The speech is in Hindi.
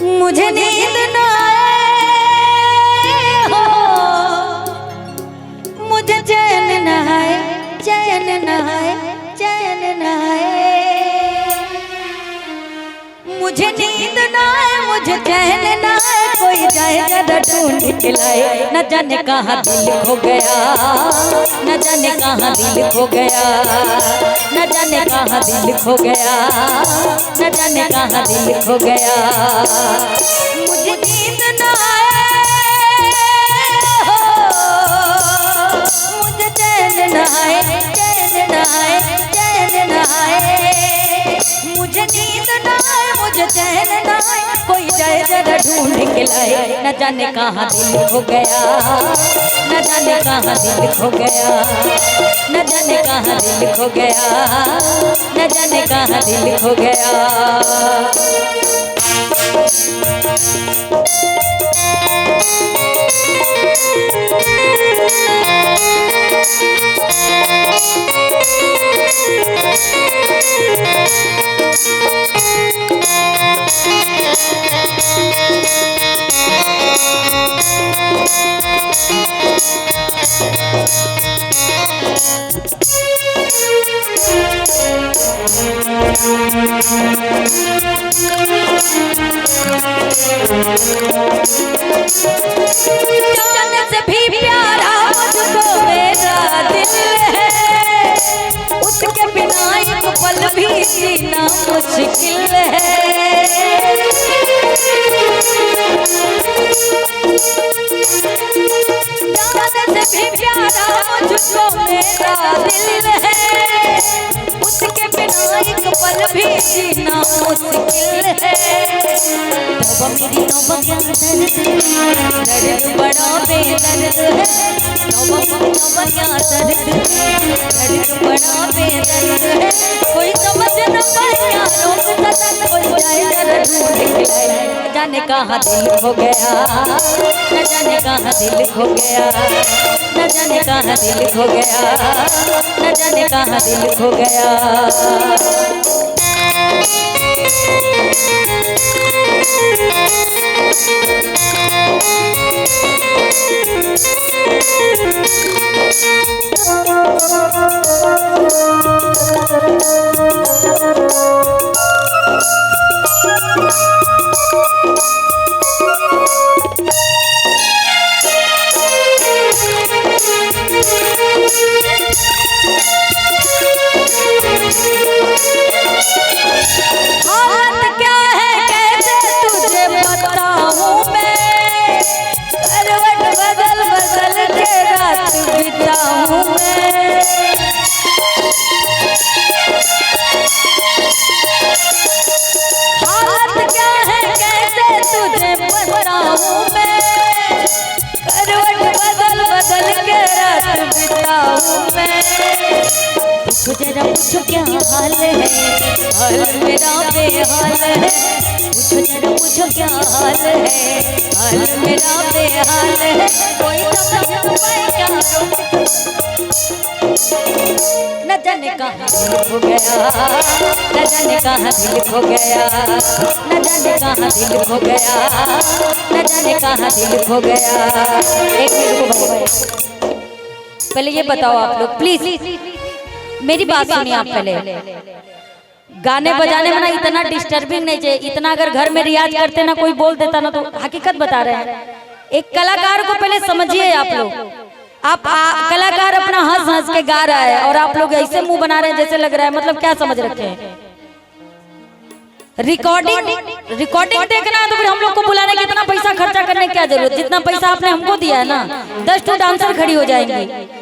मुझे नींद ना आए हो, मुझे चैन न आए, चैन न आए, चैन न आए। मुझे नींद ना आए, मुझे चैन न आए, कोई जाए जरा ढूंढ के लाए। न जाने कहाँ दिल खो गया, न जाने कहाँ दिल खो गया, न जाने कहाँ दिल खो गया, न जाने कहाँ दिल खो गया। मुझे नींद ना आए हो, मुझे चैन न आए, चैन न आए, चैन न आए। मुझे नींद ना आए, मुझे चैन न आए, कोई जाए जरा ढूंढ के लाए। न जाने कहाँ दिल खो गया, न जाने कहाँ दिल खो गया, न जाने कहाँ दिल खो गया, न जाने कहाँ दिल खो गया। जाने से भी प्यारा मुझको मेरा दिल है, उसके बिना एक पल भी जीना मुश्किल है। जाने से भी प्यारा मुझको मेरा दिल है, उसके बिना एक पल भी जीना मुश्किल है। तौबा मेरी तौबा क्या दर्द, दर्द बड़ा बेदर्द है। तौबा तौबा क्या दर्द, दर्द बड़ा बेदर्द है। कोई समझ न पाए यारों का दर्द, कोई जाए जरा ढूंढ के लाए। न जाने कहाँ दिल खो गया, न जाने कहाँ दिल खो गया, न जाने कहाँ दिल खो गया, न जाने कहाँ दिल खो गया। हालत क्या है कैसे तुझे बताऊं मैं, करवट बदल बदल के रात बिताऊं मैं। हालत क्या है कैसे तुझे बताऊं मैं, करवट बदल बदल के रात बिताऊं मैं। पूछो जरा पूछो क्या हाल है, हाल मेरा बेहाल है। पूछो जरा पूछो क्या हाल है, हाल मेरा बेहाल है। कोई समझ न पाए क्या, न जाने कहाँ दिल खो गया, न जाने कहाँ दिल खो गया, न जाने कहाँ दिल खो गया, न जाने कहाँ दिल खो गया। एक मिनट को भाई, पहले ये बताओ आप लोग प्लीज मेरी बात सुनिए आप पहले। गाने बजाने में ना इतना डिस्टर्बिंग नहीं चाहिए, इतना अगर घर में रियाज करते ना कोई बोल देता ना तो हकीकत बता रहे हैं। एक कलाकार को पहले समझिए आप लोग। आप कलाकार अपना हंस हंस के गा रहा है और आप लोग ऐसे मुंह बना रहे हैं जैसे लग रहा है मतलब क्या समझ रखे हैं। रिकॉर्डिंग देखना है तो फिर हम लोग को बुलाने के इतना पैसा खर्चा करने की क्या जरूरत, जितना पैसा आपने हमको दिया है ना 10 डांसर खड़ी हो जाएंगे।